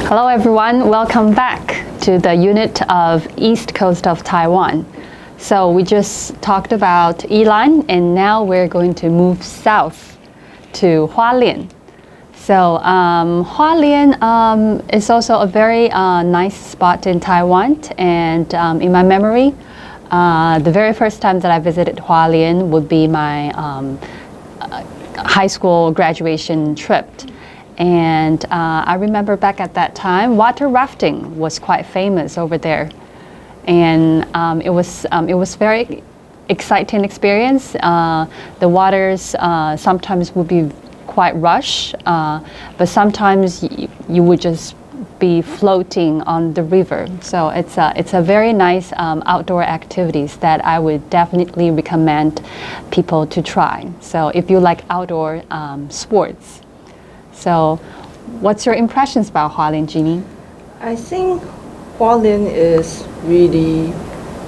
Hello everyone, welcome back to the unit of East Coast of Taiwan. So we just talked about Yilan and now we're going to move south to Hualien. So Hualien is also a very nice spot in Taiwan, and in my memory, the very first time that I visited Hualien would be my high school graduation trip. And I remember back at that time, water rafting was quite famous over there, and it was very exciting experience. The waters sometimes would be quite rush, but sometimes you would just be floating on the river. So it's a very nice outdoor activities that I would definitely recommend people to try. So if you like outdoor sports. So, what's your impressions about Hualien, Jeannie? I think Hualien is really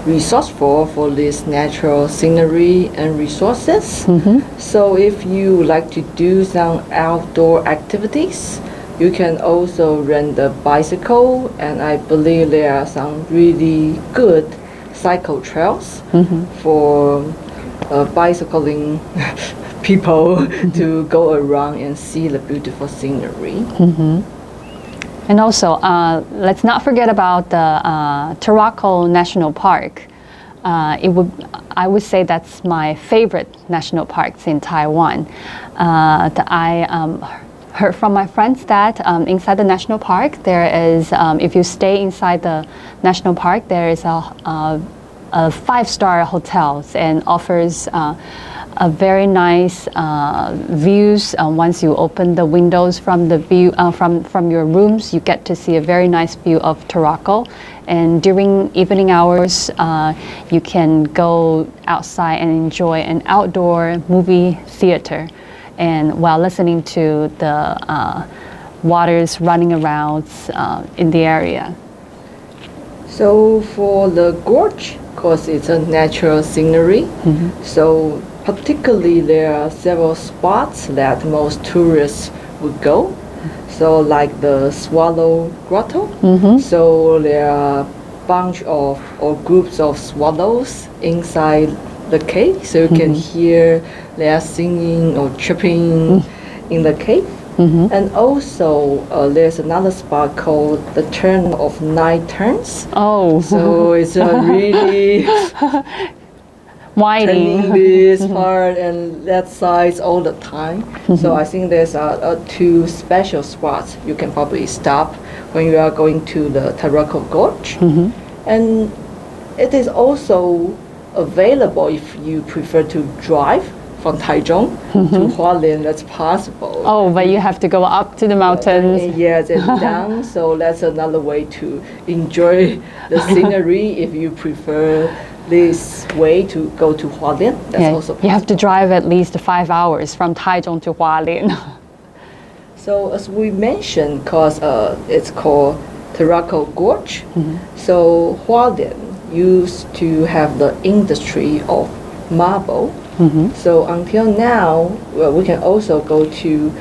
resourceful for this natural scenery and resources. So if you like to do some outdoor activities, you can also rent a bicycle, and I believe there are some really good cycle trails for bicycling people to go around and see the beautiful scenery. And also, let's not forget about the Tarako National Park. I would say that's my favorite national parks in Taiwan. I heard from my friends that inside the national park there is, if you stay inside the national park, there is a 5-star hotels and offers a very nice views. Once you open the windows from the view from your rooms, you get to see a very nice view of Tarako. And during evening hours, you can go outside and enjoy an outdoor movie theater, and while listening to the waters running around in the area. So for the gorge, because it's a natural scenery, so particularly there are several spots that most tourists would go. So like the Swallow Grotto. So there are bunch of or groups of swallows inside the cave, so you can hear their singing or chirping in the cave. And also there's another spot called the Turn of Nine Turns. Oh, so it's a really turning this part and that side all the time. So I think there's two special spots you can probably stop when you are going to the Tarako Gorge. And it is also available if you prefer to drive from Taichung to Hualien. That's possible. Oh, but you have to go up to the mountains. Yes, and down. So that's another way to enjoy the scenery if you prefer this way to go to Hualien. That's also possible. You have to drive at least 5 hours from Taichung to Hualien. So as we mentioned, because it's called Tarako Gorge, so Hualien used to have the industry of marble. So until now, we can also go to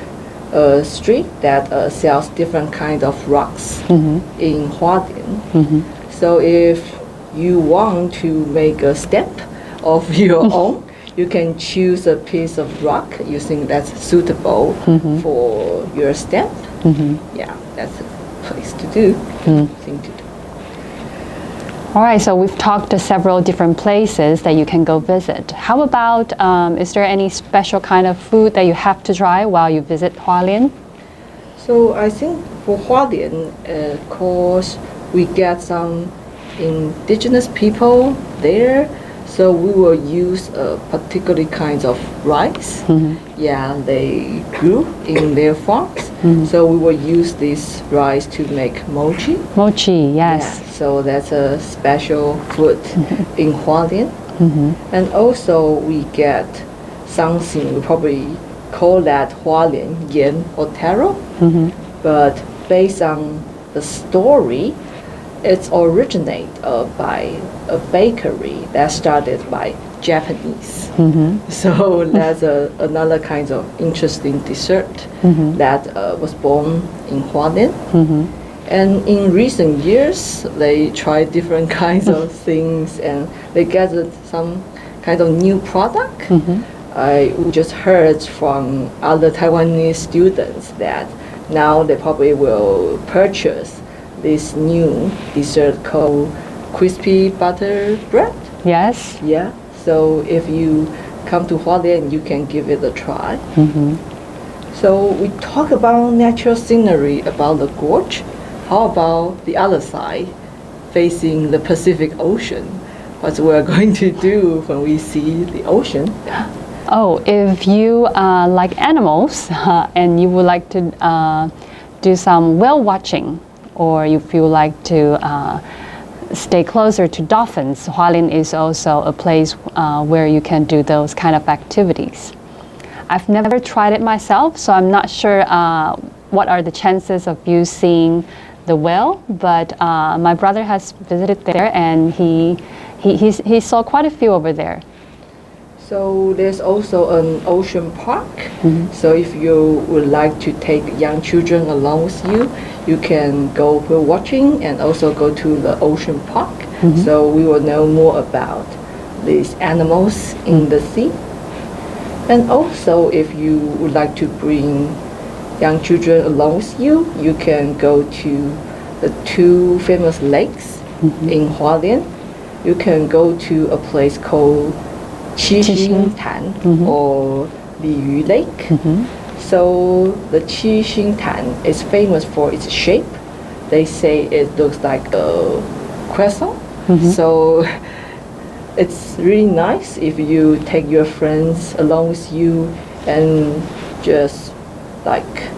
a street that sells different kinds of rocks in Hualien. So if you want to make a stamp of your own, you can choose a piece of rock you think that's suitable for your stamp. Yeah, that's a place to do, thing to do. All right, so we've talked to several different places that you can go visit. How about, is there any special kind of food that you have to try while you visit Hualien? So I think for Hualien, of course, we get some indigenous people there. So we will use particular kinds of rice. Yeah, they grew in their farms. So we will use this rice to make mochi. Mochi, yes. Yeah, so that's a special food in Hualien. And also we get something, we probably call that Hualien yen or taro. But based on the story, it's originated by a bakery that started by Japanese. So that's another kind of interesting dessert that was born in Hualien. And in recent years, they try different kinds of things and they gathered some kind of new product. I just heard from other Taiwanese students that now they probably will purchase this new dessert called crispy butter bread. Yes. Yeah. So if you come to Hualien, you can give it a try. So we talk about natural scenery about the gorge. How about the other side, facing the Pacific Ocean? What we're going to do when we see the ocean? Oh, if you like animals and you would like to do some whale watching, or if you like to stay closer to dolphins, Hualien is also a place where you can do those kind of activities. I've never tried it myself, so I'm not sure what are the chances of you seeing the whale, but my brother has visited there and he saw quite a few over there. So there's also an ocean park. So if you would like to take young children along with you, you can go whale watching and also go to the ocean park. So we will know more about these animals in the sea. And also if you would like to bring young children along with you, you can go to the two famous lakes in Hualien. You can go to a place called Tan or Liyu Lake. So the Tan is famous for its shape. They say it looks like a croissant. So it's really nice if you take your friends along with you and just like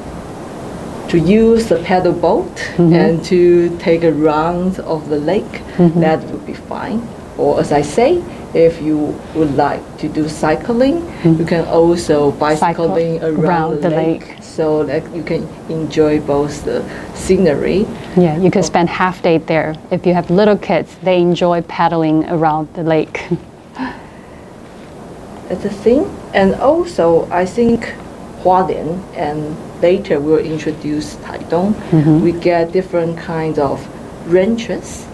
to use the paddle boat and to take a round of the lake. That would be fine. Or as I say, if you would like to do cycling, you can also bicycling around the lake, so that you can enjoy both the scenery. Yeah, you could spend half day there. If you have little kids, they enjoy paddling around the lake. That's the thing. And also, I think Hualien, and later we'll introduce Taitung, we get different kinds of ranches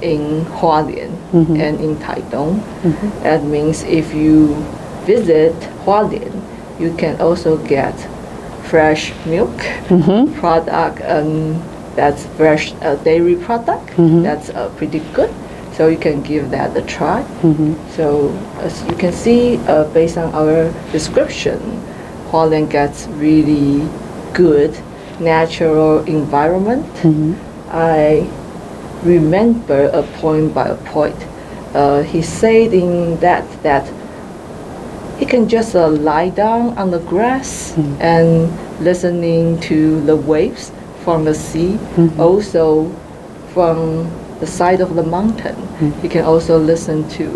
in Hualien and in Taitung. That means if you visit Hualien, you can also get fresh milk product, and that's fresh dairy product. That's pretty good. So you can give that a try. So as you can see, based on our description, Hualien gets really good natural environment. I remember a point by a point. He said in that he can just lie down on the grass and listening to the waves from the sea. Also from the side of the mountain, you can also listen to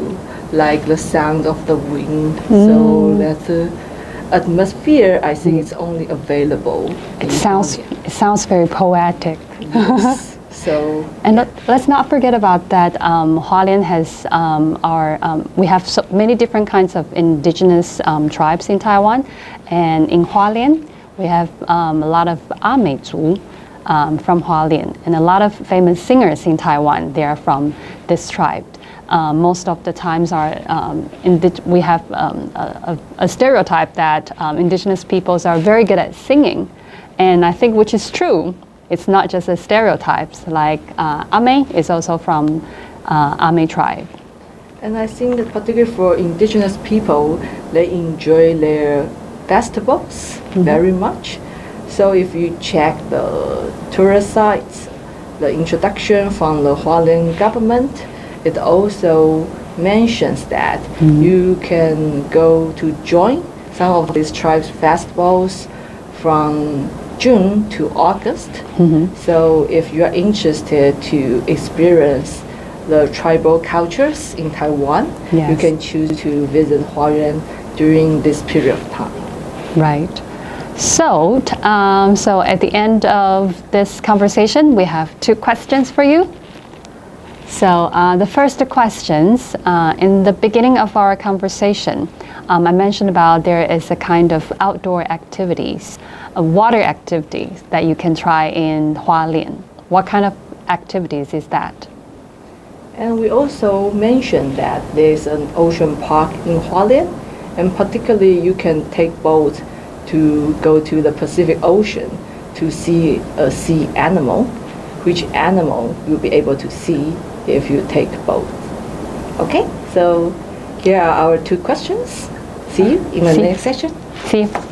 like the sound of the wind. So that's atmosphere. I think it's only available. It sounds very poetic. Yes. So and let's not forget about that. Hualien has we have so many different kinds of indigenous tribes in Taiwan, and in Hualien we have a lot of Ameizhu from Hualien, and a lot of famous singers in Taiwan. They are from this tribe. Most of the times we have a stereotype that indigenous peoples are very good at singing, and I think which is true. It's not just a stereotype. Like Ame is also from Ame tribe. And I think that particularly for indigenous people, they enjoy their festivals very much. So if you check the tourist sites, the introduction from the Hualien government, it also mentions that you can go to join some of these tribes' festivals from June to August. So if you are interested to experience the tribal cultures in Taiwan, you can choose to visit Hualien during this period of time. Right. So, so at the end of this conversation, we have two questions for you. So the first questions, in the beginning of our conversation, I mentioned about there is a kind of outdoor activities, water activities that you can try in Hualien. What kind of activities is that? And we also mentioned that there's an ocean park in Hualien, and particularly you can take boat to go to the Pacific Ocean to see a sea animal, which animal you'll be able to see if you take boat. Okay, so here are our 2 questions. See you in the See. next session. See you.